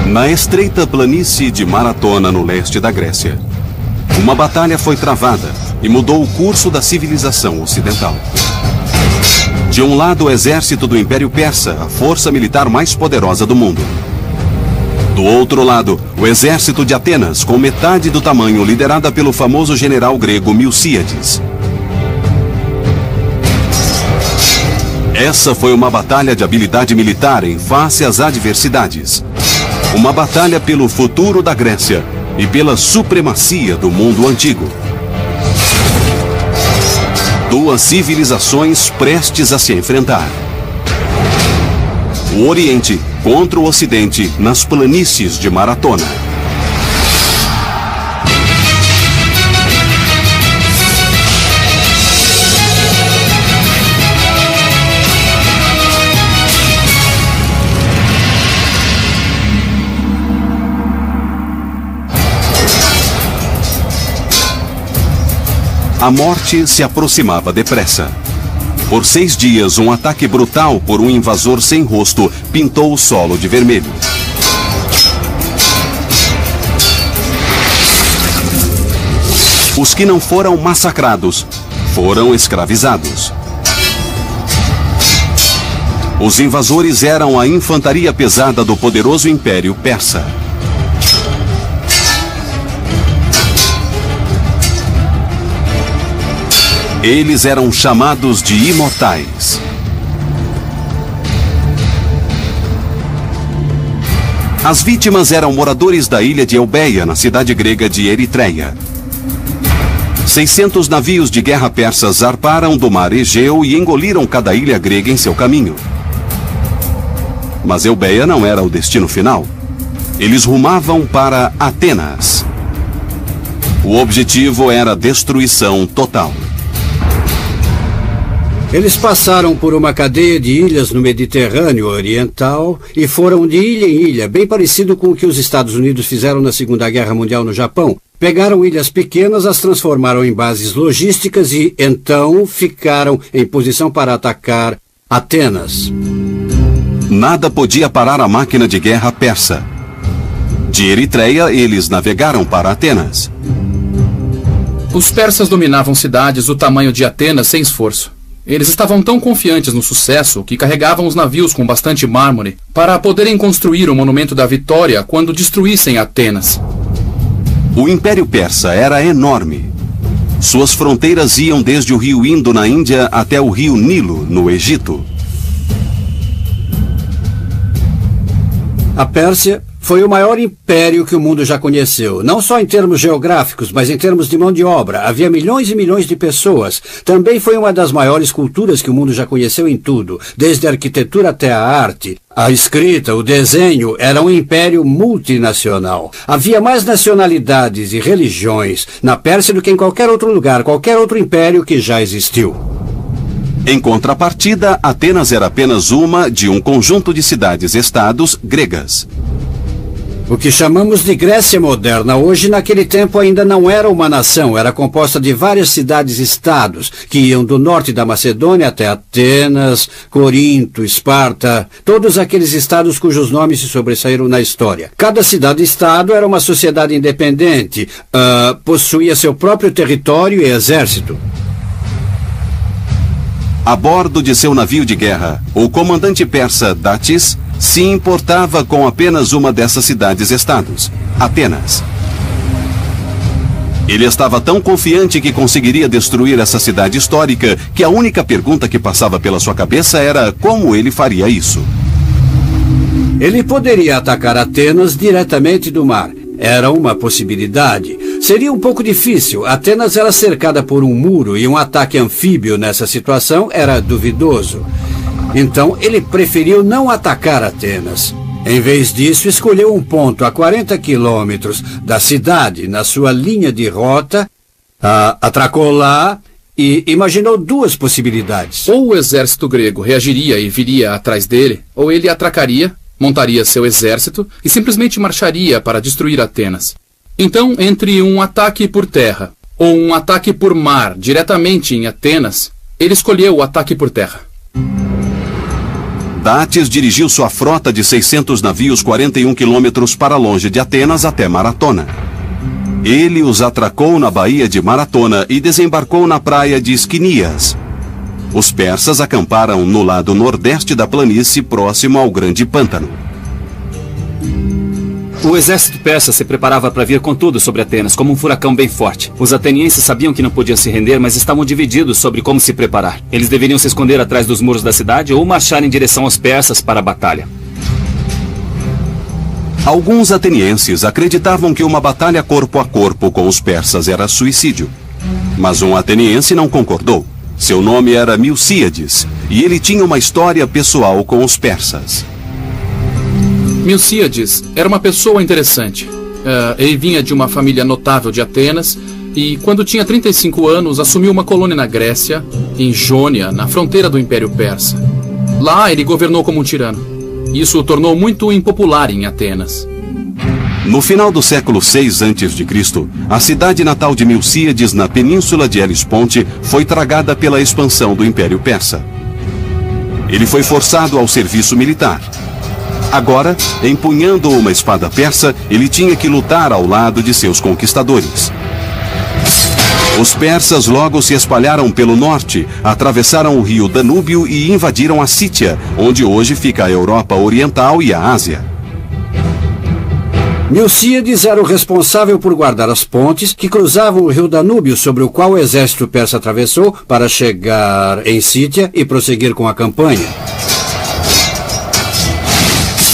Na estreita planície de Maratona, no leste da Grécia, uma batalha foi travada e mudou o curso da civilização ocidental. De um lado, o exército do Império Persa, a força militar mais poderosa do mundo. Do outro lado, o exército de Atenas, com metade do tamanho, liderada pelo famoso general grego Milcíades. Essa foi uma batalha de habilidade militar em face às adversidades. Uma batalha pelo futuro da Grécia e pela supremacia do mundo antigo. Duas civilizações prestes a se enfrentar. O Oriente contra o Ocidente nas planícies de Maratona. A morte se aproximava depressa. Por 6 dias, um ataque brutal por um invasor sem rosto pintou o solo de vermelho. Os que não foram massacrados foram escravizados. Os invasores eram a infantaria pesada do poderoso Império Persa. Eles eram chamados de imortais. As vítimas eram moradores da ilha de Eubeia, na cidade grega de Eritreia. 600 navios de guerra persas zarparam do mar Egeu e engoliram cada ilha grega em seu caminho. Mas Eubeia não era o destino final. Eles rumavam para Atenas. O objetivo era a destruição total. Eles passaram por uma cadeia de ilhas no Mediterrâneo Oriental e foram de ilha em ilha, bem parecido com o que os Estados Unidos fizeram na Segunda Guerra Mundial no Japão. Pegaram ilhas pequenas, as transformaram em bases logísticas e, então, ficaram em posição para atacar Atenas. Nada podia parar a máquina de guerra persa. De Eritreia, eles navegaram para Atenas. Os persas dominavam cidades do tamanho de Atenas sem esforço. Eles estavam tão confiantes no sucesso que carregavam os navios com bastante mármore para poderem construir o Monumento da Vitória quando destruíssem Atenas. O Império Persa era enorme. Suas fronteiras iam desde o rio Indo, na Índia, até o rio Nilo, no Egito. A Pérsia foi o maior império que o mundo já conheceu, não só em termos geográficos, mas em termos de mão de obra. Havia milhões e milhões de pessoas. Também foi uma das maiores culturas que o mundo já conheceu em tudo, desde a arquitetura até a arte. A escrita, o desenho, era um império multinacional. Havia mais nacionalidades e religiões na Pérsia do que em qualquer outro lugar, qualquer outro império que já existiu. Em contrapartida, Atenas era apenas uma de um conjunto de cidades-estados gregas. O que chamamos de Grécia moderna hoje, naquele tempo, ainda não era uma nação. Era composta de várias cidades-estados, que iam do norte da Macedônia até Atenas, Corinto, Esparta, todos aqueles estados cujos nomes se sobressaíram na história. Cada cidade-estado era uma sociedade independente, possuía seu próprio território e exército. A bordo de seu navio de guerra, o comandante persa Datis se importava com apenas uma dessas cidades-estados, Atenas. Ele estava tão confiante que conseguiria destruir essa cidade histórica que a única pergunta que passava pela sua cabeça era como ele faria isso. Ele poderia atacar Atenas diretamente do mar. Era uma possibilidade. Seria um pouco difícil. Atenas era cercada por um muro e um ataque anfíbio nessa situação era duvidoso. Então, ele preferiu não atacar Atenas. Em vez disso, escolheu um ponto a 40 quilômetros da cidade, na sua linha de rota, atracou lá e imaginou duas possibilidades. Ou o exército grego reagiria e viria atrás dele, ou ele atracaria, montaria seu exército e simplesmente marcharia para destruir Atenas. Então, entre um ataque por terra ou um ataque por mar diretamente em Atenas, ele escolheu o ataque por terra. Dates dirigiu sua frota de 600 navios 41 quilômetros para longe de Atenas até Maratona. Ele os atracou na baía de Maratona e desembarcou na praia de Esquinias. Os persas acamparam no lado nordeste da planície, próximo ao grande pântano. O exército persa se preparava para vir com tudo sobre Atenas, como um furacão bem forte. Os atenienses sabiam que não podiam se render, mas estavam divididos sobre como se preparar. Eles deveriam se esconder atrás dos muros da cidade ou marchar em direção aos persas para a batalha. Alguns atenienses acreditavam que uma batalha corpo a corpo com os persas era suicídio. Mas um ateniense não concordou. Seu nome era Milcíades, e ele tinha uma história pessoal com os persas. Milcíades era uma pessoa interessante. Ele vinha de uma família notável de Atenas e, quando tinha 35 anos, assumiu uma colônia na Grécia, em Jônia, na fronteira do Império Persa. Lá, ele governou como um tirano. Isso o tornou muito impopular em Atenas. No final do século VI a.C., a cidade natal de Milcíades, na península de Helesponte, foi tragada pela expansão do Império Persa. Ele foi forçado ao serviço militar. Agora, empunhando uma espada persa, ele tinha que lutar ao lado de seus conquistadores. Os persas logo se espalharam pelo norte, atravessaram o rio Danúbio e invadiram a Sítia, onde hoje fica a Europa Oriental e a Ásia. Milcíades era o responsável por guardar as pontes que cruzavam o rio Danúbio, sobre o qual o exército persa atravessou para chegar em Sítia e prosseguir com a campanha.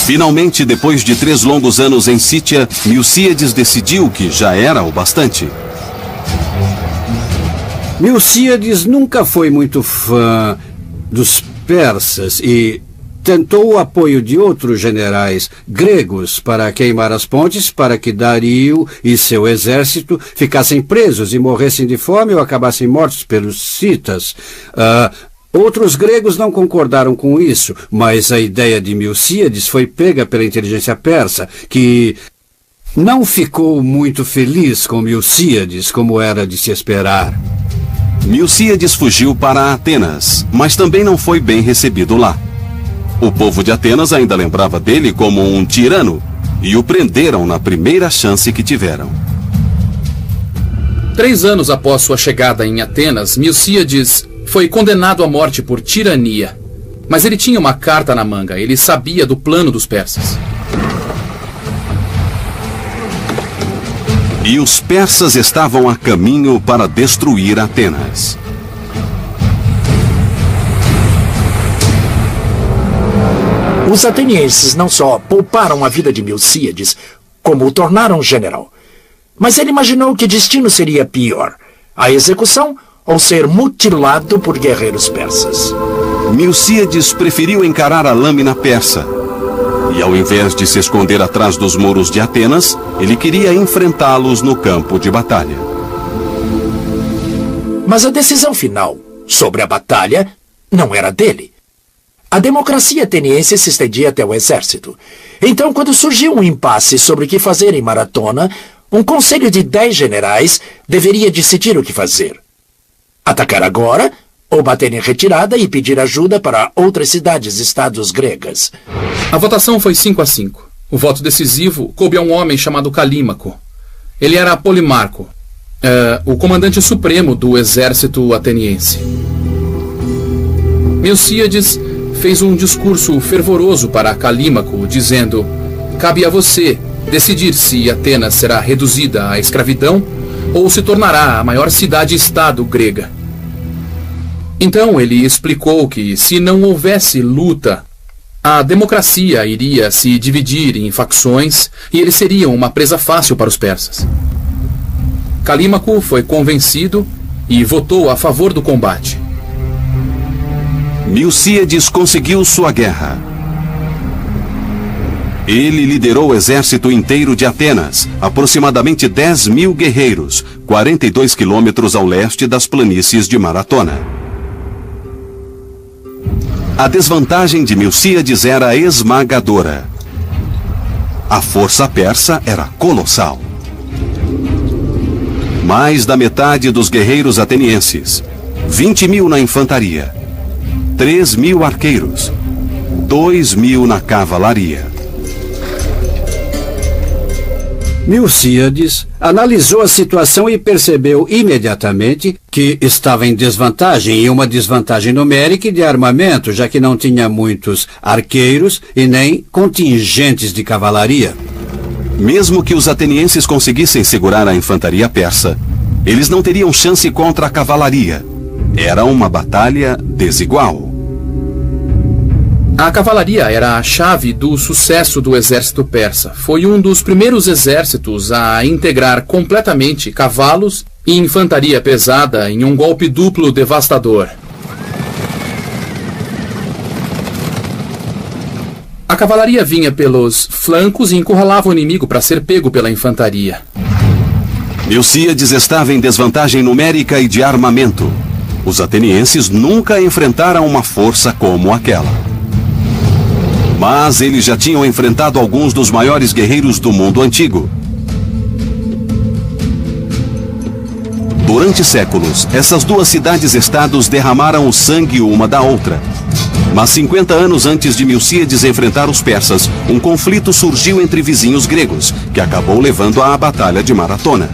Finalmente, depois de 3 longos anos em Sítia, Milcíades decidiu que já era o bastante. Milcíades nunca foi muito fã dos persas e tentou o apoio de outros generais gregos para queimar as pontes para que Dario e seu exército ficassem presos e morressem de fome ou acabassem mortos pelos citas. Outros gregos não concordaram com isso, mas a ideia de Milcíades foi pega pela inteligência persa, que não ficou muito feliz com Milcíades, como era de se esperar. Milcíades fugiu para Atenas, mas também não foi bem recebido lá. O povo de Atenas ainda lembrava dele como um tirano e o prenderam na primeira chance que tiveram. 3 anos após sua chegada em Atenas, Milcíades foi condenado à morte por tirania. Mas ele tinha uma carta na manga, ele sabia do plano dos persas. E os persas estavam a caminho para destruir Atenas. Os atenienses não só pouparam a vida de Milcíades, como o tornaram general. Mas ele imaginou que destino seria pior: a execução ou ser mutilado por guerreiros persas. Milcíades preferiu encarar a lâmina persa. E ao invés de se esconder atrás dos muros de Atenas, ele queria enfrentá-los no campo de batalha. Mas a decisão final sobre a batalha não era dele. A democracia ateniense se estendia até o exército. Então, quando surgiu um impasse sobre o que fazer em Maratona, um conselho de 10 generais deveria decidir o que fazer. Atacar agora ou bater em retirada e pedir ajuda para outras cidades-estados gregas. A votação foi 5-5. O voto decisivo coube a um homem chamado Calímaco. Ele era Polimarco, o comandante supremo do exército ateniense. Milcíades fez um discurso fervoroso para Calímaco, dizendo: cabe a você decidir se Atenas será reduzida à escravidão ou se tornará a maior cidade-estado grega. Então ele explicou que, se não houvesse luta, a democracia iria se dividir em facções e eles seriam uma presa fácil para os persas. Calímaco foi convencido e votou a favor do combate. Milcíades conseguiu sua guerra. Ele liderou o exército inteiro de Atenas, aproximadamente 10.000 guerreiros, 42 quilômetros ao leste das planícies de Maratona. A desvantagem de Milcíades era esmagadora. A força persa era colossal. Mais da metade dos guerreiros atenienses, 20.000 na infantaria, 3.000 arqueiros, 2.000 na cavalaria. Milcíades analisou a situação e percebeu imediatamente que estava em desvantagem, e uma desvantagem numérica e de armamento, já que não tinha muitos arqueiros e nem contingentes de cavalaria. Mesmo que os atenienses conseguissem segurar a infantaria persa, eles não teriam chance contra a cavalaria. Era uma batalha desigual. A cavalaria era a chave do sucesso do exército persa. Foi um dos primeiros exércitos a integrar completamente cavalos e infantaria pesada em um golpe duplo devastador. A cavalaria vinha pelos flancos e encurralava o inimigo para ser pego pela infantaria. Milcíades estava em desvantagem numérica e de armamento. Os atenienses nunca enfrentaram uma força como aquela. Mas eles já tinham enfrentado alguns dos maiores guerreiros do mundo antigo. Durante séculos, essas duas cidades-estados derramaram o sangue uma da outra. Mas 50 anos antes de Milcíades enfrentar os persas, um conflito surgiu entre vizinhos gregos, que acabou levando à Batalha de Maratona.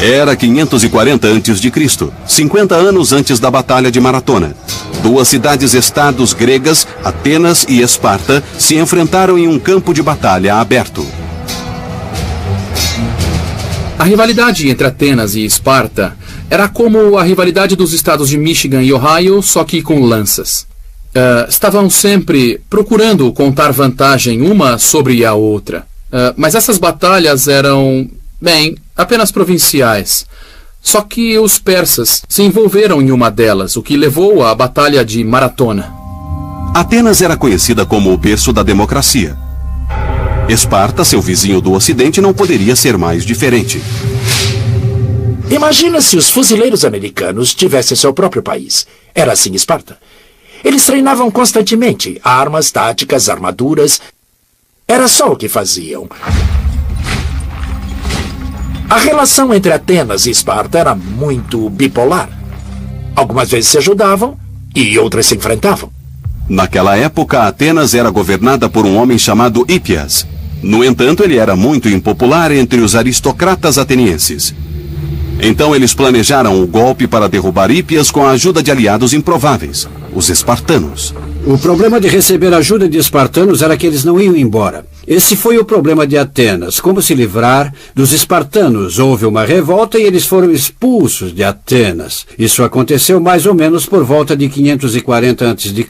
Era 540 a.C., 50 anos antes da Batalha de Maratona. Duas cidades-estados gregas, Atenas e Esparta, se enfrentaram em um campo de batalha aberto. A rivalidade entre Atenas e Esparta era como a rivalidade dos estados de Michigan e Ohio, só que com lanças. Estavam sempre procurando contar vantagem uma sobre a outra. Mas essas batalhas eram, apenas provinciais. Só que os persas se envolveram em uma delas, o que levou à Batalha de Maratona. Atenas era conhecida como o berço da democracia. Esparta, seu vizinho do Ocidente, não poderia ser mais diferente. Imagina se os fuzileiros americanos tivessem seu próprio país. Era assim Esparta. Eles treinavam constantemente, armas, táticas, armaduras. Era só o que faziam. A relação entre Atenas e Esparta era muito bipolar. Algumas vezes se ajudavam e outras se enfrentavam. Naquela época, Atenas era governada por um homem chamado Hippias. No entanto, ele era muito impopular entre os aristocratas atenienses. Então eles planejaram o golpe para derrubar Hippias com a ajuda de aliados improváveis, os espartanos. O problema de receber ajuda de espartanos era que eles não iam embora. Esse foi o problema de Atenas. Como se livrar dos espartanos? Houve uma revolta e eles foram expulsos de Atenas. Isso aconteceu mais ou menos por volta de 540 a.C.,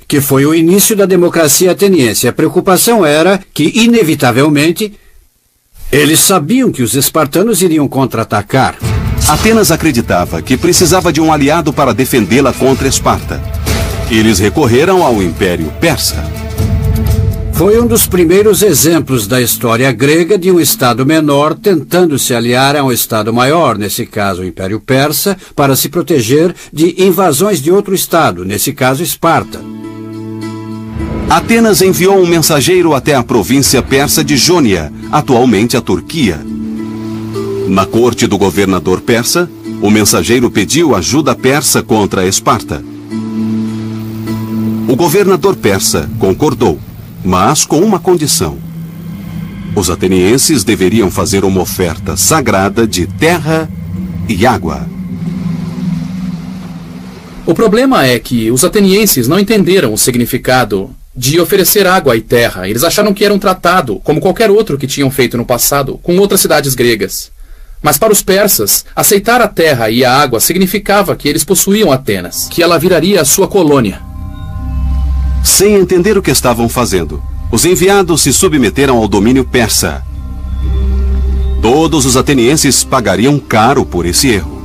que foi o início da democracia ateniense. A preocupação era que, inevitavelmente, eles sabiam que os espartanos iriam contra-atacar. Atenas acreditava que precisava de um aliado para defendê-la contra Esparta. Eles recorreram ao Império Persa. Foi um dos primeiros exemplos da história grega de um estado menor tentando se aliar a um estado maior, nesse caso o Império Persa, para se proteger de invasões de outro estado, nesse caso Esparta. Atenas enviou um mensageiro até a província persa de Jônia, atualmente a Turquia. Na corte do governador persa, o mensageiro pediu ajuda persa contra Esparta. O governador persa concordou, mas com uma condição. Os atenienses deveriam fazer uma oferta sagrada de terra e água. O problema é que os atenienses não entenderam o significado de oferecer água e terra. Eles acharam que era um tratado, como qualquer outro que tinham feito no passado, com outras cidades gregas. Mas para os persas, aceitar a terra e a água significava que eles possuíam Atenas, que ela viraria a sua colônia. Sem entender o que estavam fazendo, os enviados se submeteram ao domínio persa. Todos os atenienses pagariam caro por esse erro.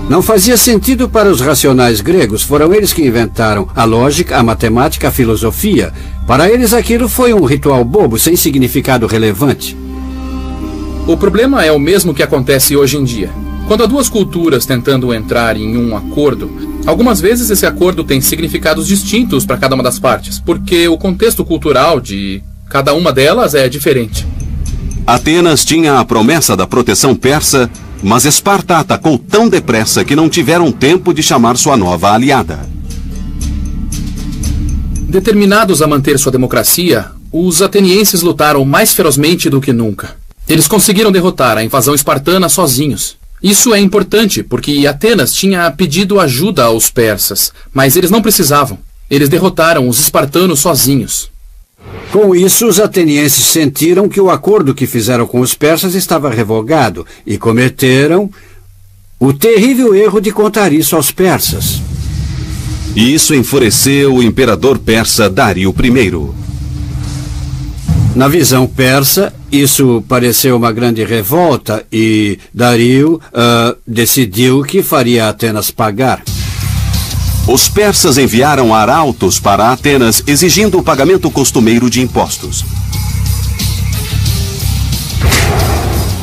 Não fazia sentido para os racionais gregos. Foram eles que inventaram a lógica, a matemática, a filosofia. Para eles aquilo foi um ritual bobo, sem significado relevante. O problema é o mesmo que acontece hoje em dia. Quando há duas culturas tentando entrar em um acordo, algumas vezes esse acordo tem significados distintos para cada uma das partes, porque o contexto cultural de cada uma delas é diferente. Atenas tinha a promessa da proteção persa Mas Esparta atacou tão depressa que não tiveram tempo de chamar sua nova aliada. Determinados a manter sua democracia, os atenienses lutaram mais ferozmente do que nunca. Eles conseguiram derrotar a invasão espartana sozinhos. Isso é importante, porque Atenas tinha pedido ajuda aos persas, mas eles não precisavam. Eles derrotaram os espartanos sozinhos. Com isso, os atenienses sentiram que o acordo que fizeram com os persas estava revogado e cometeram o terrível erro de contar isso aos persas. E isso enfureceu o imperador persa Dario I. Na visão persa, isso pareceu uma grande revolta e Dario decidiu que faria Atenas pagar. Os persas enviaram arautos para Atenas exigindo o pagamento costumeiro de impostos.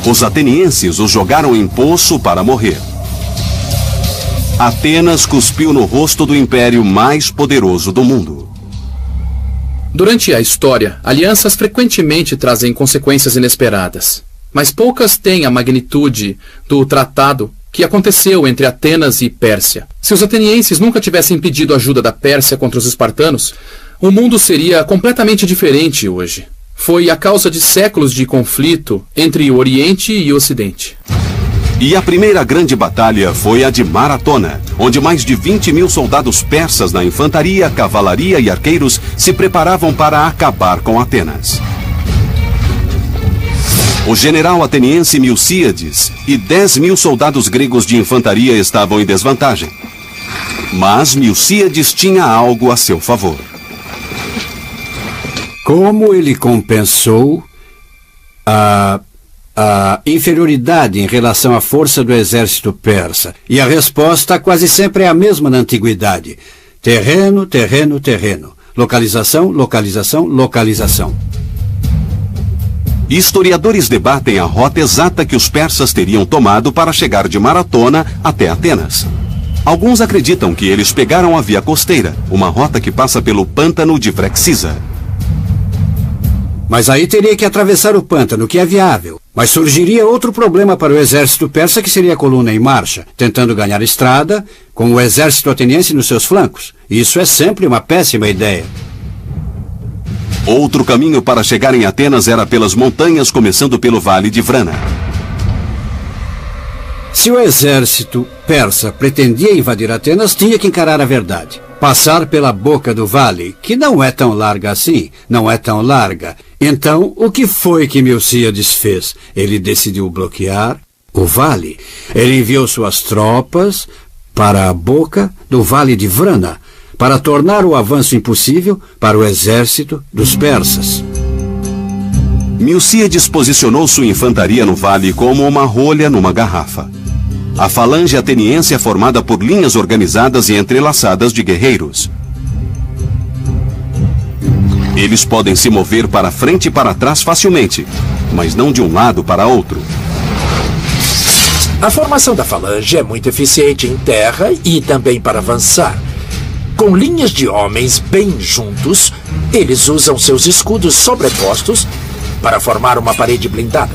Os atenienses os jogaram em poço para morrer. Atenas cuspiu no rosto do império mais poderoso do mundo. Durante a história, alianças frequentemente trazem consequências inesperadas, mas poucas têm a magnitude do tratado que aconteceu entre Atenas e Pérsia. Se os atenienses nunca tivessem pedido ajuda da Pérsia contra os espartanos, o mundo seria completamente diferente hoje. Foi a causa de séculos de conflito entre o Oriente e o Ocidente. E a primeira grande batalha foi a de Maratona, onde mais de 20.000 soldados persas na infantaria, cavalaria e arqueiros se preparavam para acabar com Atenas. O general ateniense Milcíades e 10.000 soldados gregos de infantaria estavam em desvantagem. Mas Milcíades tinha algo a seu favor. Como ele compensou a inferioridade em relação à força do exército persa? E a resposta quase sempre é a mesma na antiguidade. Terreno, terreno, terreno. Localização, localização, localização. Historiadores debatem a rota exata que os persas teriam tomado para chegar de Maratona até Atenas. Alguns acreditam que eles pegaram a via costeira, uma rota que passa pelo pântano de Vrexisa. Mas aí teria que atravessar o pântano, que é viável. Mas surgiria outro problema para o exército persa, que seria a coluna em marcha, tentando ganhar estrada, com o exército ateniense nos seus flancos. Isso é sempre uma péssima ideia. Outro caminho para chegar em Atenas era pelas montanhas, começando pelo Vale de Vrana. Se o exército persa pretendia invadir Atenas, tinha que encarar a verdade. Passar pela boca do vale, que não é tão larga assim, não é tão larga. Então, o que foi que Milcíades fez? Ele decidiu bloquear o vale. Ele enviou suas tropas para a boca do Vale de Vrana, para tornar o avanço impossível para o exército dos persas. Milcíades posicionou sua infantaria no vale como uma rolha numa garrafa. A falange ateniense é formada por linhas organizadas e entrelaçadas de guerreiros. Eles podem se mover para frente e para trás facilmente, mas não de um lado para outro. A formação da falange é muito eficiente em terra e também para avançar. Com linhas de homens bem juntos, eles usam seus escudos sobrepostos para formar uma parede blindada.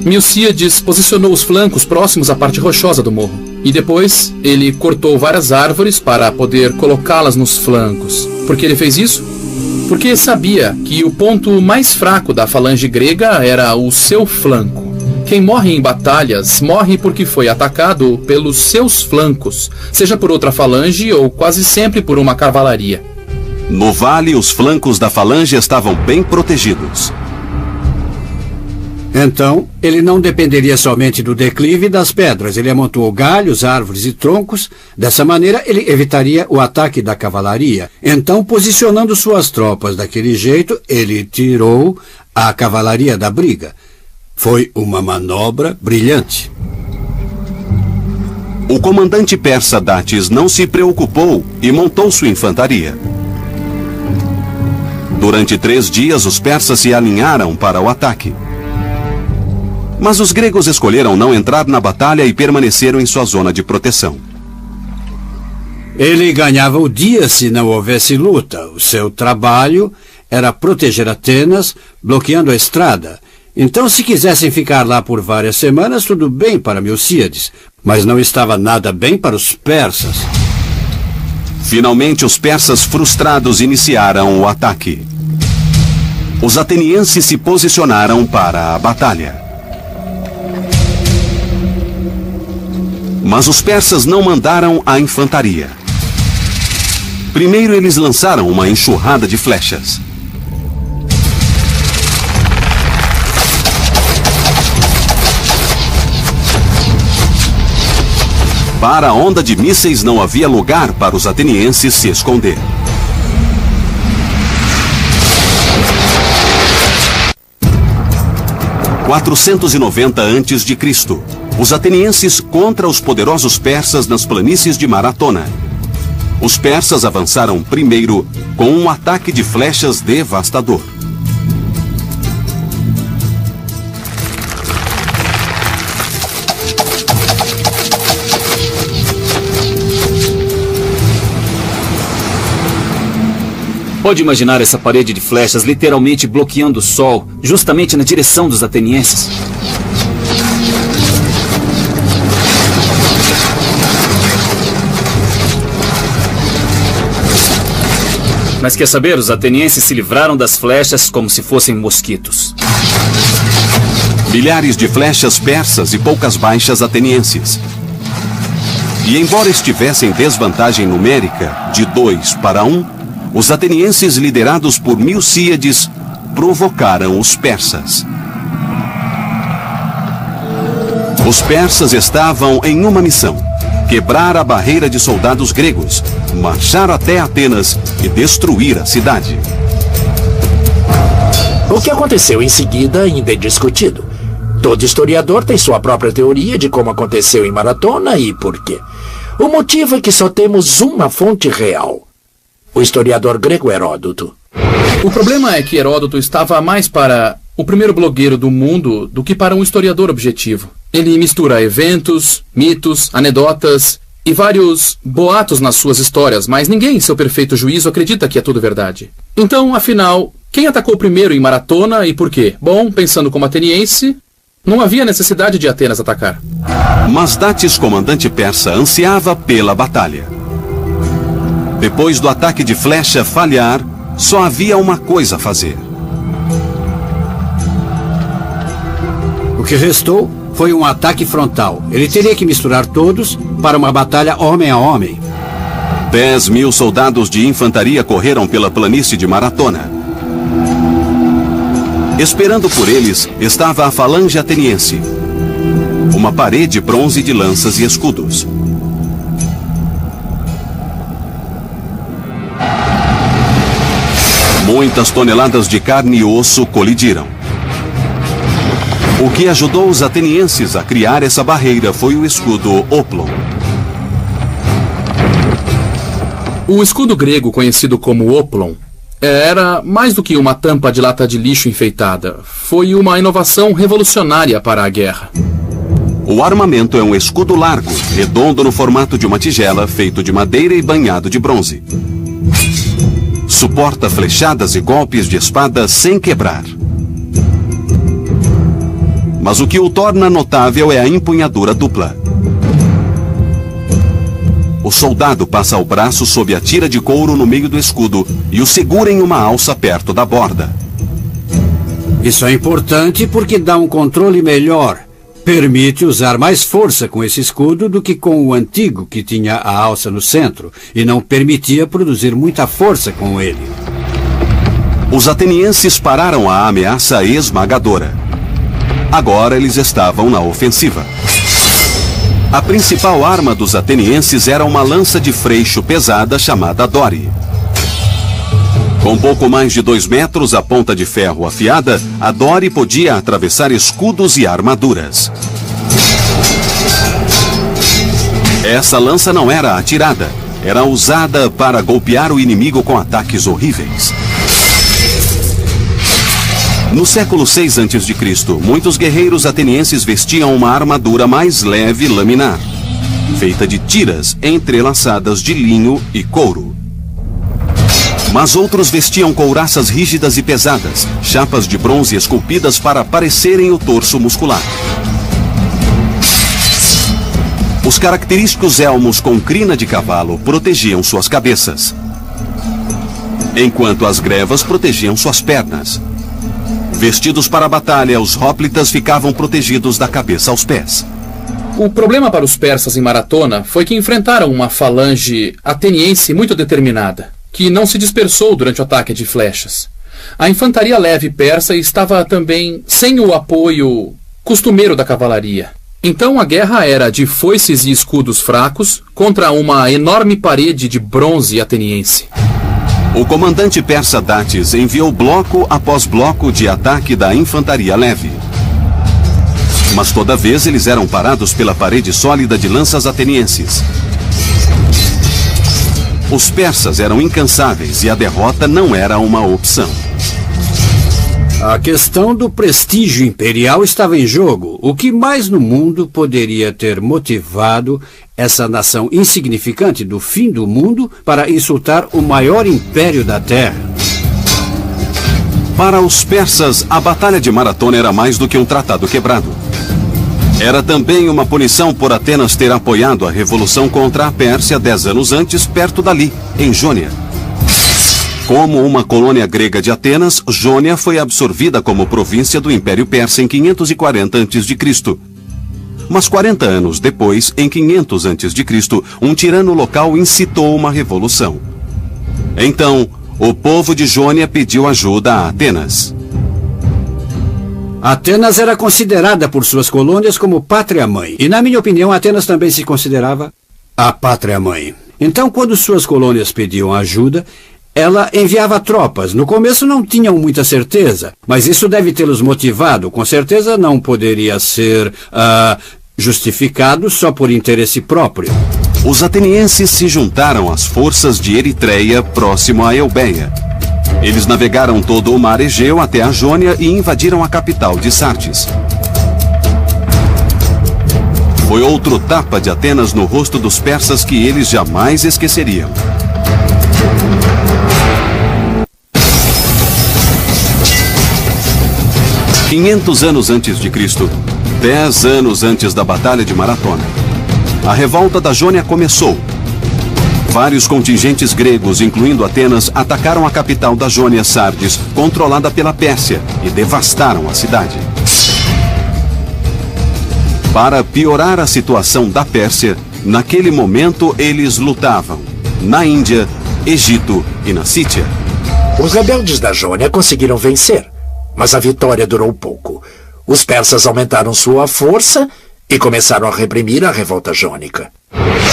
Milcíades posicionou os flancos próximos à parte rochosa do morro. E depois, ele cortou várias árvores para poder colocá-las nos flancos. Por que ele fez isso? Porque sabia que o ponto mais fraco da falange grega era o seu flanco. Quem morre em batalhas morre porque foi atacado pelos seus flancos, seja por outra falange ou quase sempre por uma cavalaria. No vale, os flancos da falange estavam bem protegidos. Então, ele não dependeria somente do declive e das pedras. Ele amontoou galhos, árvores e troncos. Dessa maneira, ele evitaria o ataque da cavalaria. Então, posicionando suas tropas daquele jeito, ele tirou a cavalaria da briga. Foi uma manobra brilhante. O comandante persa Datis não se preocupou e montou sua infantaria. Durante 3 dias, os persas se alinharam para o ataque. Mas os gregos escolheram não entrar na batalha e permaneceram em sua zona de proteção. Ele ganhava o dia se não houvesse luta. O seu trabalho era proteger Atenas, bloqueando a estrada. Então, se quisessem ficar lá por várias semanas, tudo bem para Milcíades, mas não estava nada bem para os persas. Finalmente, os persas frustrados iniciaram o ataque. Os atenienses se posicionaram para a batalha. Mas os persas não mandaram a infantaria. Primeiro, eles lançaram uma enxurrada de flechas. Para a onda de mísseis não havia lugar para os atenienses se esconder. Em 490 a.C., os atenienses contra os poderosos persas nas planícies de Maratona. Os persas avançaram primeiro com um ataque de flechas devastador. Pode imaginar essa parede de flechas literalmente bloqueando o sol, justamente na direção dos atenienses. Mas quer saber, os atenienses se livraram das flechas como se fossem mosquitos. Milhares de flechas persas e poucas baixas atenienses. E embora estivessem em desvantagem numérica de 2 para 1, os atenienses, liderados por Milcíades, provocaram os persas. Os persas estavam em uma missão: quebrar a barreira de soldados gregos, marchar até Atenas e destruir a cidade. O que aconteceu em seguida ainda é discutido. Todo historiador tem sua própria teoria de como aconteceu em Maratona e por quê. O motivo é que só temos uma fonte real: o historiador grego Heródoto. O problema é que Heródoto estava mais para o primeiro blogueiro do mundo do que para um historiador objetivo. Ele mistura eventos, mitos, anedotas e vários boatos nas suas histórias, mas ninguém em seu perfeito juízo acredita que é tudo verdade. Então, afinal, quem atacou primeiro em Maratona e por quê? Bom, pensando como ateniense, não havia necessidade de Atenas atacar. Masdates, comandante persa, ansiava pela batalha. Depois do ataque de flecha falhar, só havia uma coisa a fazer. O que restou foi um ataque frontal. Ele teria que misturar todos para uma batalha homem a homem. 10.000 soldados de infantaria correram pela planície de Maratona. Esperando por eles estava a falange ateniense. Uma parede bronze de lanças e escudos. Muitas toneladas de carne e osso colidiram. O que ajudou os atenienses a criar essa barreira foi o escudo Oplon. O escudo grego, conhecido como Oplon, era mais do que uma tampa de lata de lixo enfeitada. Foi uma inovação revolucionária para a guerra. O armamento é um escudo largo, redondo no formato de uma tigela, feito de madeira e banhado de bronze. Suporta flechadas e golpes de espada sem quebrar. Mas o que o torna notável é a empunhadura dupla. O soldado passa o braço sob a tira de couro no meio do escudo e o segura em uma alça perto da borda. Isso é importante porque dá um controle melhor. Permite usar mais força com esse escudo do que com o antigo, que tinha a alça no centro e não permitia produzir muita força com ele. Os atenienses pararam a ameaça esmagadora. Agora eles estavam na ofensiva. A principal arma dos atenienses era uma lança de freixo pesada chamada Dore. Com pouco mais de 2 metros, a ponta de ferro afiada, a Dore podia atravessar escudos e armaduras. Essa lança não era atirada, era usada para golpear o inimigo com ataques horríveis. No século 6 a.C., muitos guerreiros atenienses vestiam uma armadura mais leve e laminar, feita de tiras entrelaçadas de linho e couro. Mas outros vestiam couraças rígidas e pesadas, chapas de bronze esculpidas para parecerem o torso muscular. Os característicos elmos com crina de cavalo protegiam suas cabeças, enquanto as grevas protegiam suas pernas. Vestidos para a batalha, os hóplitas ficavam protegidos da cabeça aos pés. O problema para os persas em Maratona foi que enfrentaram uma falange ateniense muito determinada, que não se dispersou durante o ataque de flechas. A infantaria leve persa estava também sem o apoio costumeiro da cavalaria. Então a guerra era de foices e escudos fracos contra uma enorme parede de bronze ateniense. O comandante persa Datis enviou bloco após bloco de ataque da infantaria leve. Mas toda vez eles eram parados pela parede sólida de lanças atenienses. Os persas eram incansáveis e a derrota não era uma opção. A questão do prestígio imperial estava em jogo. O que mais no mundo poderia ter motivado essa nação insignificante do fim do mundo para insultar o maior império da Terra? Para os persas, a Batalha de Maratona era mais do que um tratado quebrado. Era também uma punição por Atenas ter apoiado a revolução contra a Pérsia 10 anos antes, perto dali, em Jônia. Como uma colônia grega de Atenas, Jônia foi absorvida como província do Império Persa em 540 a.C. Mas 40 anos depois, em 500 a.C., um tirano local incitou uma revolução. Então, o povo de Jônia pediu ajuda a Atenas. Atenas era considerada por suas colônias como pátria-mãe. E, na minha opinião, Atenas também se considerava a pátria-mãe. Então, quando suas colônias pediam ajuda, ela enviava tropas. No começo não tinham muita certeza, mas isso deve tê-los motivado. Com certeza não poderia ser justificado só por interesse próprio. Os atenienses se juntaram às forças de Eritreia, próximo a Eubeia. Eles navegaram todo o mar Egeu até a Jônia e invadiram a capital de Sardes. Foi outro tapa de Atenas no rosto dos persas que eles jamais esqueceriam. "500 anos antes de Cristo, 10 anos antes da Batalha de Maratona, a revolta da Jônia começou. Vários contingentes gregos, incluindo Atenas, atacaram a capital da Jônia, Sardes, controlada pela Pérsia, e devastaram a cidade. Para piorar a situação da Pérsia, naquele momento eles lutavam na Índia, Egito e na Sítia. Os rebeldes da Jônia conseguiram vencer, mas a vitória durou pouco. Os persas aumentaram sua força e começaram a reprimir a revolta jônica.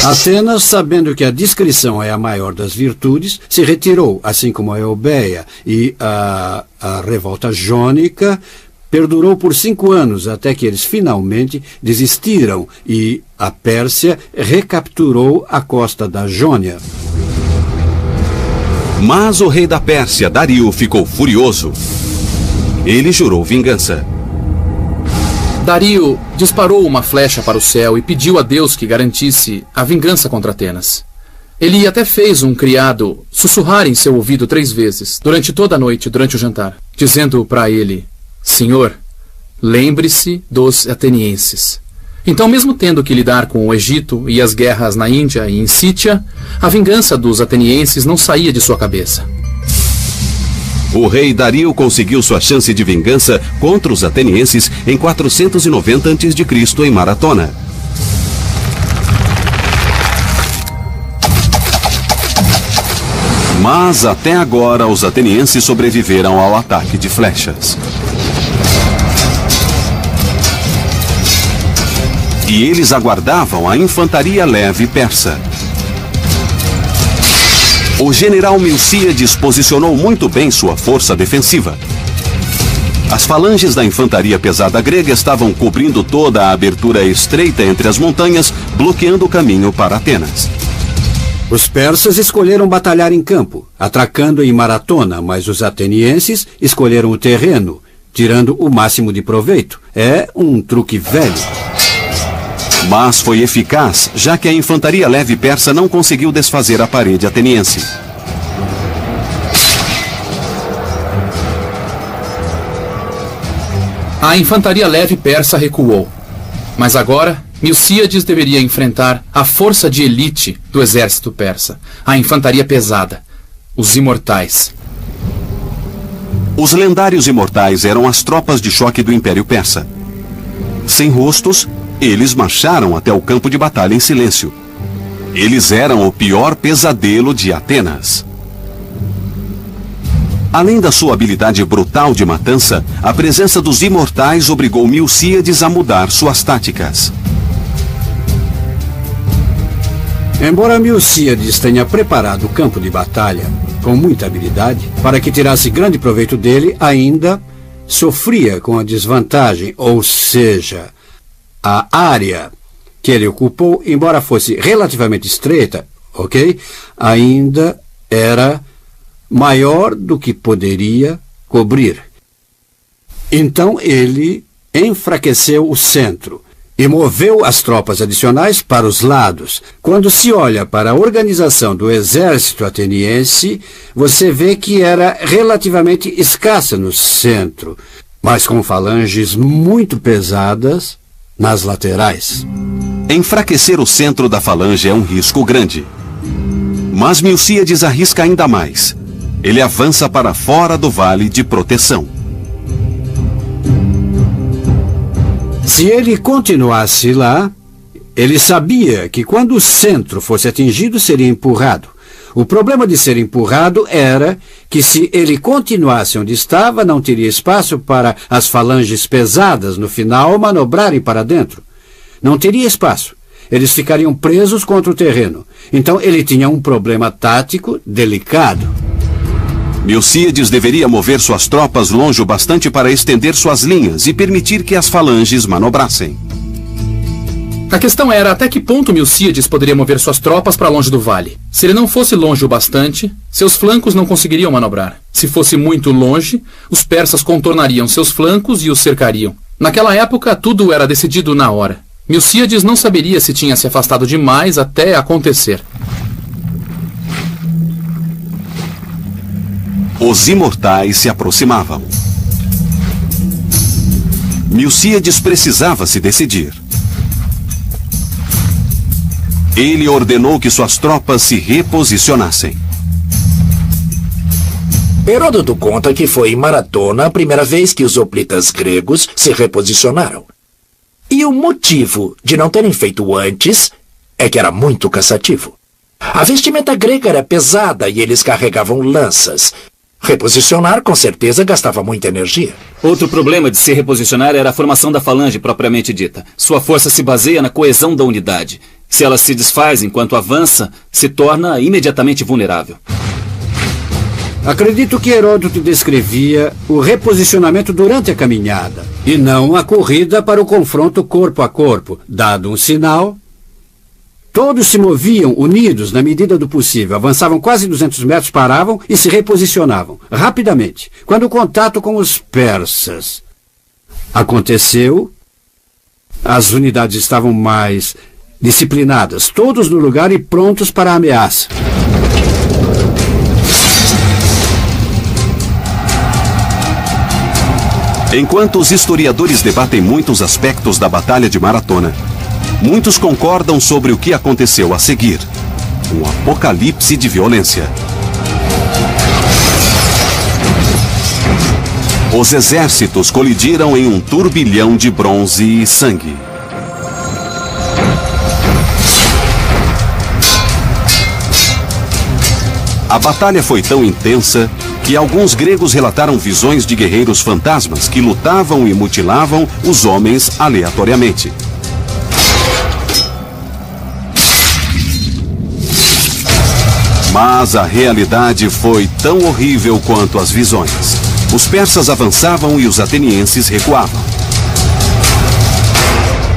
Atenas, sabendo que a discrição é a maior das virtudes, se retirou, assim como a Eubeia, e a revolta jônica perdurou por 5 anos, até que eles finalmente desistiram e a Pérsia recapturou a costa da Jônia. Mas o rei da Pérsia, Dario, ficou furioso. Ele jurou vingança. Dario disparou uma flecha para o céu e pediu a Deus que garantisse a vingança contra Atenas. Ele até fez um criado sussurrar em seu ouvido 3 vezes, durante toda a noite, durante o jantar, dizendo para ele: "Senhor, lembre-se dos atenienses." Então, mesmo tendo que lidar com o Egito e as guerras na Índia e em Sítia, a vingança dos atenienses não saía de sua cabeça. O rei Dario conseguiu sua chance de vingança contra os atenienses em 490 a.C. em Maratona. Mas até agora os atenienses sobreviveram ao ataque de flechas. E eles aguardavam a infantaria leve persa. O general Milcíades posicionou muito bem sua força defensiva. As falanges da infantaria pesada grega estavam cobrindo toda a abertura estreita entre as montanhas, bloqueando o caminho para Atenas. Os persas escolheram batalhar em campo, atracando em Maratona, mas os atenienses escolheram o terreno, tirando o máximo de proveito. É um truque velho. Mas foi eficaz, já que a infantaria leve persa não conseguiu desfazer a parede ateniense. A infantaria leve persa recuou. Mas agora, Milcíades deveria enfrentar a força de elite do exército persa, a infantaria pesada, os imortais. Os lendários imortais eram as tropas de choque do Império Persa. Sem rostos, eles marcharam até o campo de batalha em silêncio. Eles eram o pior pesadelo de Atenas. Além da sua habilidade brutal de matança, a presença dos imortais obrigou Milcíades a mudar suas táticas. Embora Milcíades tenha preparado o campo de batalha com muita habilidade, para que tirasse grande proveito dele, ainda sofria com a desvantagem, ou seja, a área que ele ocupou, embora fosse relativamente estreita, ainda era maior do que poderia cobrir. Então ele enfraqueceu o centro e moveu as tropas adicionais para os lados. Quando se olha para a organização do exército ateniense, você vê que era relativamente escassa no centro, mas com falanges muito pesadas nas laterais. Enfraquecer o centro da falange é um risco grande. Mas Milcíades arrisca ainda mais. Ele avança para fora do vale de proteção. Se ele continuasse lá, ele sabia que quando o centro fosse atingido, seria empurrado. O problema de ser empurrado era que se ele continuasse onde estava, não teria espaço para as falanges pesadas no final manobrarem para dentro. Não teria espaço. Eles ficariam presos contra o terreno. Então ele tinha um problema tático delicado. Milcíades deveria mover suas tropas longe o bastante para estender suas linhas e permitir que as falanges manobrassem. A questão era até que ponto Milcíades poderia mover suas tropas para longe do vale. Se ele não fosse longe o bastante, seus flancos não conseguiriam manobrar. Se fosse muito longe, os persas contornariam seus flancos e os cercariam. Naquela época, tudo era decidido na hora. Milcíades não saberia se tinha se afastado demais até acontecer. Os imortais se aproximavam. Milcíades precisava se decidir. Ele ordenou que suas tropas se reposicionassem. Heródoto conta que foi em Maratona a primeira vez que os hoplitas gregos se reposicionaram. E o motivo de não terem feito antes é que era muito cansativo. A vestimenta grega era pesada e eles carregavam lanças. Reposicionar, com certeza, gastava muita energia. Outro problema de se reposicionar era a formação da falange propriamente dita. Sua força se baseia na coesão da unidade. Se ela se desfaz enquanto avança, se torna imediatamente vulnerável. Acredito que Heródoto descrevia o reposicionamento durante a caminhada, e não a corrida para o confronto corpo a corpo. Dado um sinal, todos se moviam unidos na medida do possível, avançavam quase 200 metros, paravam e se reposicionavam, rapidamente. Quando o contato com os persas aconteceu, as unidades estavam mais disciplinadas, todos no lugar e prontos para a ameaça. Enquanto os historiadores debatem muitos aspectos da Batalha de Maratona, muitos concordam sobre o que aconteceu a seguir. Um apocalipse de violência. Os exércitos colidiram em um turbilhão de bronze e sangue. A batalha foi tão intensa que alguns gregos relataram visões de guerreiros fantasmas que lutavam e mutilavam os homens aleatoriamente. Mas a realidade foi tão horrível quanto as visões. Os persas avançavam e os atenienses recuavam.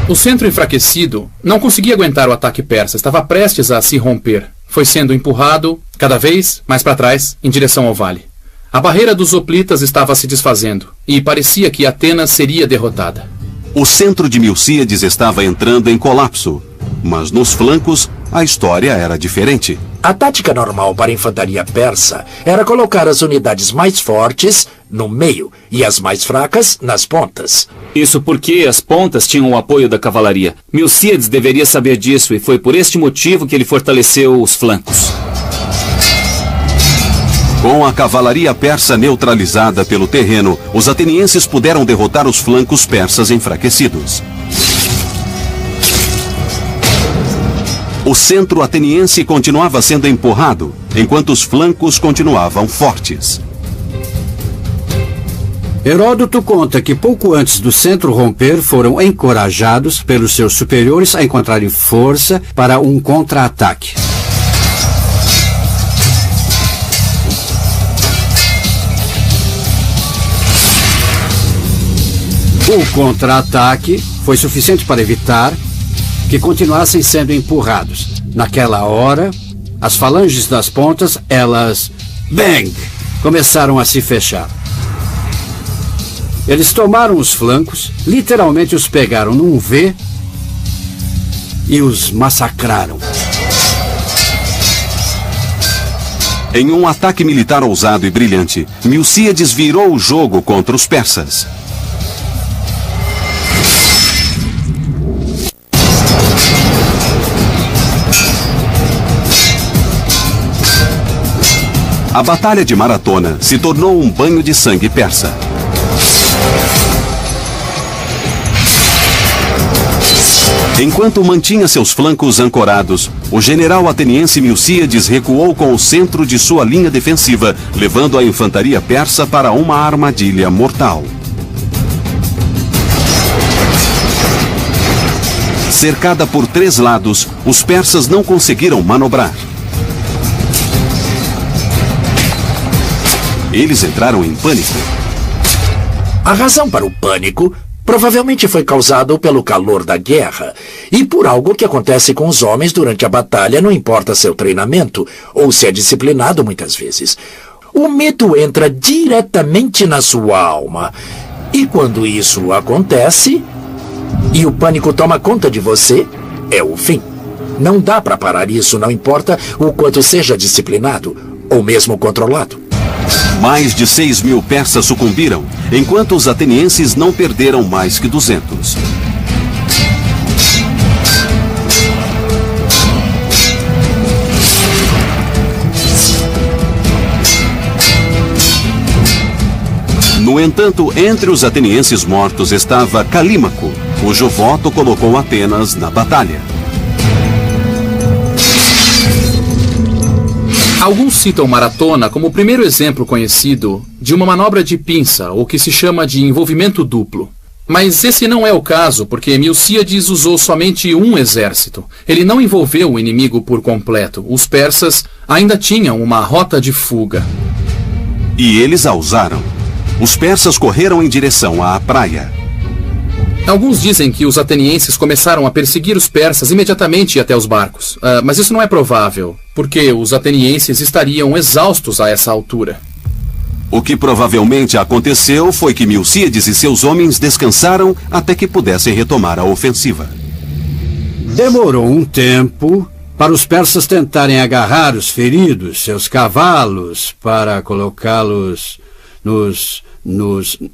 O centro enfraquecido não conseguia aguentar o ataque persa, estava prestes a se romper. Foi sendo empurrado, cada vez mais para trás, em direção ao vale. A barreira dos hoplitas estava se desfazendo, e parecia que Atenas seria derrotada. O centro de Milcíades estava entrando em colapso, mas nos flancos a história era diferente. A tática normal para a infantaria persa era colocar as unidades mais fortes no meio e as mais fracas nas pontas. Isso porque as pontas tinham o apoio da cavalaria. Milcíades deveria saber disso e foi por este motivo que ele fortaleceu os flancos. Com a cavalaria persa neutralizada pelo terreno, os atenienses puderam derrotar os flancos persas enfraquecidos. O centro ateniense continuava sendo empurrado, enquanto os flancos continuavam fortes. Heródoto conta que pouco antes do centro romper foram encorajados pelos seus superiores a encontrarem força para um contra-ataque. O contra-ataque foi suficiente para evitar que continuassem sendo empurrados. Naquela hora, as falanges das pontas, elas, bang, começaram a se fechar. Eles tomaram os flancos, literalmente os pegaram num V e os massacraram. Em um ataque militar ousado e brilhante, Milcíades virou o jogo contra os persas. A Batalha de Maratona se tornou um banho de sangue persa. Enquanto mantinha seus flancos ancorados, o general ateniense Milcíades recuou com o centro de sua linha defensiva, levando a infantaria persa para uma armadilha mortal. Cercada por 3 lados, os persas não conseguiram manobrar. Eles entraram em pânico. A razão para o pânico provavelmente foi causado pelo calor da guerra e por algo que acontece com os homens durante a batalha, não importa seu treinamento ou se é disciplinado muitas vezes. O medo entra diretamente na sua alma. E quando isso acontece e o pânico toma conta de você, é o fim. Não dá para parar isso, não importa o quanto seja disciplinado ou mesmo controlado. Mais de 6.000 persas sucumbiram, enquanto os atenienses não perderam mais que 200. No entanto, entre os atenienses mortos estava Calímaco, cujo voto colocou Atenas na batalha. Alguns citam Maratona como o primeiro exemplo conhecido de uma manobra de pinça, ou que se chama de envolvimento duplo. Mas esse não é o caso, porque Milcíades usou somente um exército. Ele não envolveu o inimigo por completo. Os persas ainda tinham uma rota de fuga. E eles a usaram. Os persas correram em direção à praia. Alguns dizem que os atenienses começaram a perseguir os persas imediatamente até os barcos. Mas isso não é provável, porque os atenienses estariam exaustos a essa altura. O que provavelmente aconteceu foi que Milcíades e seus homens descansaram até que pudessem retomar a ofensiva. Demorou um tempo para os persas tentarem agarrar os feridos, seus cavalos, para colocá-los nos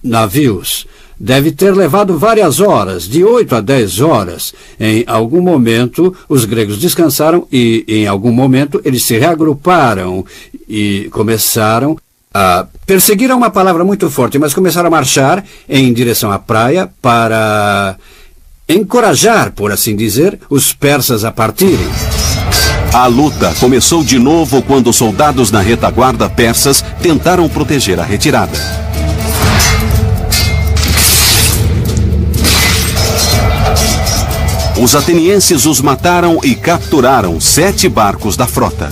navios. Deve ter levado várias horas, de 8 a 10 horas. Em algum momento, os gregos descansaram e, em algum momento, eles se reagruparam e começaram a perseguir é uma palavra muito forte, mas começaram a marchar em direção à praia para encorajar, por assim dizer, os persas a partirem. A luta começou de novo quando os soldados na retaguarda persas tentaram proteger a retirada. Os atenienses os mataram e capturaram 7 barcos da frota.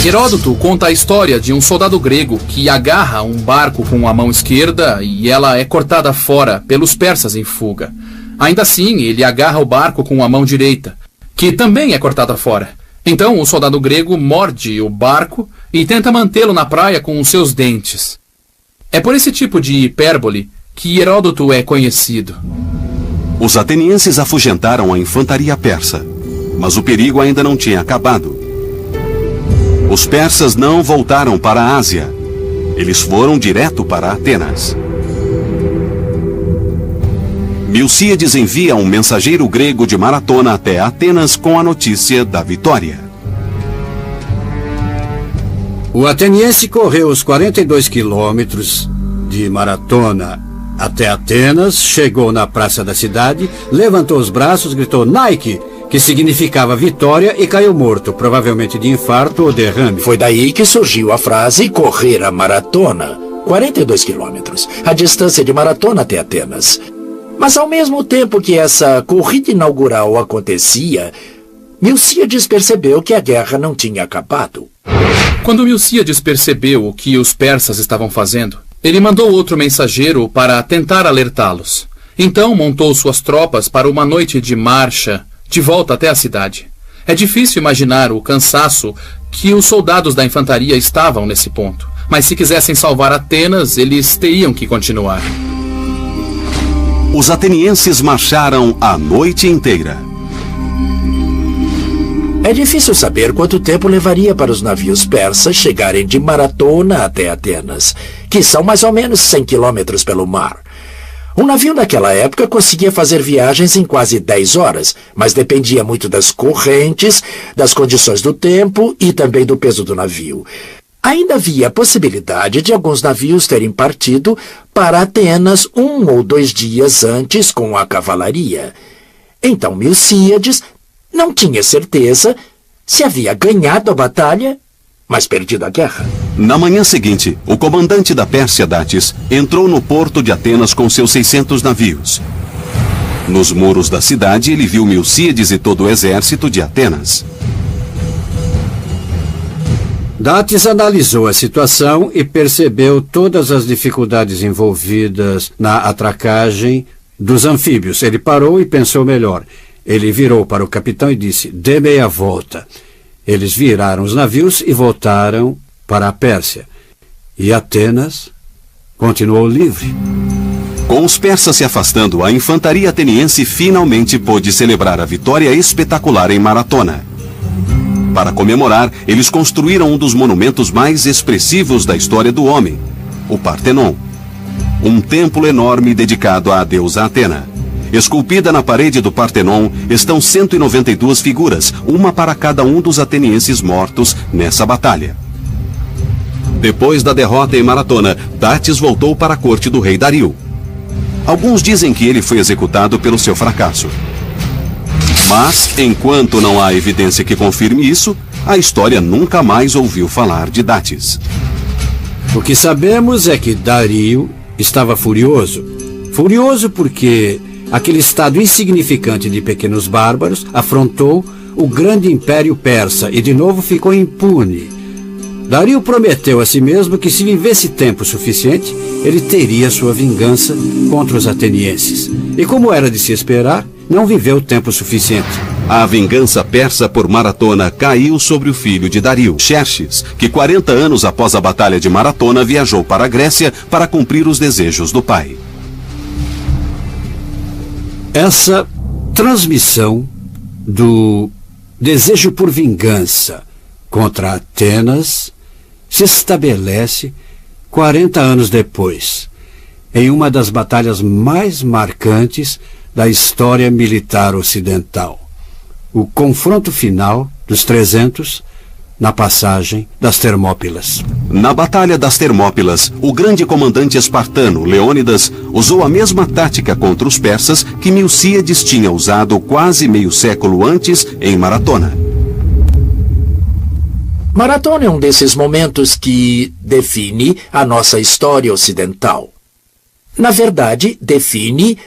Heródoto conta a história de um soldado grego que agarra um barco com a mão esquerda e ela é cortada fora pelos persas em fuga. Ainda assim, ele agarra o barco com a mão direita, que também é cortada fora. Então, o soldado grego morde o barco e tenta mantê-lo na praia com os seus dentes. É por esse tipo de hipérbole que Heródoto é conhecido. Os atenienses afugentaram a infantaria persa, mas o perigo ainda não tinha acabado. Os persas não voltaram para a Ásia. Eles foram direto para Atenas. Milcíades envia um mensageiro grego de Maratona até Atenas com a notícia da vitória. O ateniense correu os 42 quilômetros de Maratona até Atenas, chegou na praça da cidade, levantou os braços, gritou Nike, que significava vitória, e caiu morto, provavelmente de infarto ou derrame. Foi daí que surgiu a frase correr a maratona, 42 quilômetros, a distância de Maratona até Atenas. Mas ao mesmo tempo que essa corrida inaugural acontecia, Milcíades percebeu que a guerra não tinha acabado. Quando Milcíades percebeu o que os persas estavam fazendo, ele mandou outro mensageiro para tentar alertá-los. Então montou suas tropas para uma noite de marcha de volta até a cidade. É difícil imaginar o cansaço que os soldados da infantaria estavam nesse ponto. Mas se quisessem salvar Atenas, eles teriam que continuar. Os atenienses marcharam a noite inteira. É difícil saber quanto tempo levaria para os navios persas chegarem de Maratona até Atenas, que são mais ou menos 100 quilômetros pelo mar. Um navio naquela época conseguia fazer viagens em quase 10 horas, mas dependia muito das correntes, das condições do tempo e também do peso do navio. Ainda havia a possibilidade de alguns navios terem partido para Atenas 1 ou 2 dias antes com a cavalaria. Então Milcíades não tinha certeza se havia ganhado a batalha, mas perdido a guerra. Na manhã seguinte, o comandante da Pérsia, Datis, entrou no porto de Atenas com seus 600 navios. Nos muros da cidade, ele viu Milcíades e todo o exército de Atenas. Datis analisou a situação e percebeu todas as dificuldades envolvidas na atracagem dos anfíbios. Ele parou e pensou melhor. Ele virou para o capitão e disse, dê meia volta. Eles viraram os navios e voltaram para a Pérsia. E Atenas continuou livre. Com os persas se afastando, a infantaria ateniense finalmente pôde celebrar a vitória espetacular em Maratona. Para comemorar, eles construíram um dos monumentos mais expressivos da história do homem, o Partenon. Um templo enorme dedicado à deusa Atena. Esculpida na parede do Partenon estão 192 figuras, uma para cada um dos atenienses mortos nessa batalha. Depois da derrota em Maratona, Datis voltou para a corte do rei Dario. Alguns dizem que ele foi executado pelo seu fracasso. Mas, enquanto não há evidência que confirme isso, a história nunca mais ouviu falar de Datis. O que sabemos é que Dario estava furioso. Furioso porque aquele estado insignificante de pequenos bárbaros afrontou o grande império persa e de novo ficou impune. Dario prometeu a si mesmo que se vivesse tempo suficiente, ele teria sua vingança contra os atenienses. E como era de se esperar, não viveu tempo suficiente. A vingança persa por Maratona caiu sobre o filho de Dario, Xerxes, que 40 anos após a batalha de Maratona viajou para a Grécia para cumprir os desejos do pai. Essa transmissão do desejo por vingança contra Atenas se estabelece 40 anos depois, em uma das batalhas mais marcantes da história militar ocidental. O confronto final dos 300 na passagem das Termópilas. Na Batalha das Termópilas, o grande comandante espartano, Leônidas, usou a mesma tática contra os persas que Milcíades tinha usado quase meio século antes em Maratona. Maratona é um desses momentos que define a nossa história ocidental. Na verdade, define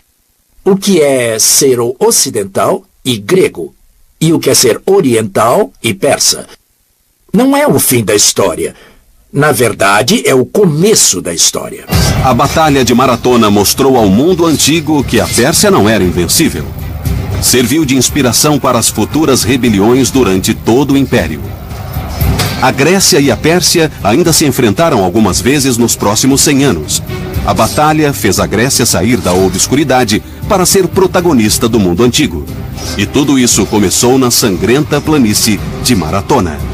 o que é ser ocidental e grego, e o que é ser oriental e persa. Não é o fim da história. Na verdade, é o começo da história. A Batalha de Maratona mostrou ao mundo antigo que a Pérsia não era invencível. Serviu de inspiração para as futuras rebeliões durante todo o Império. A Grécia e a Pérsia ainda se enfrentaram algumas vezes nos próximos 100 anos. A batalha fez a Grécia sair da obscuridade para ser protagonista do mundo antigo. E tudo isso começou na sangrenta planície de Maratona.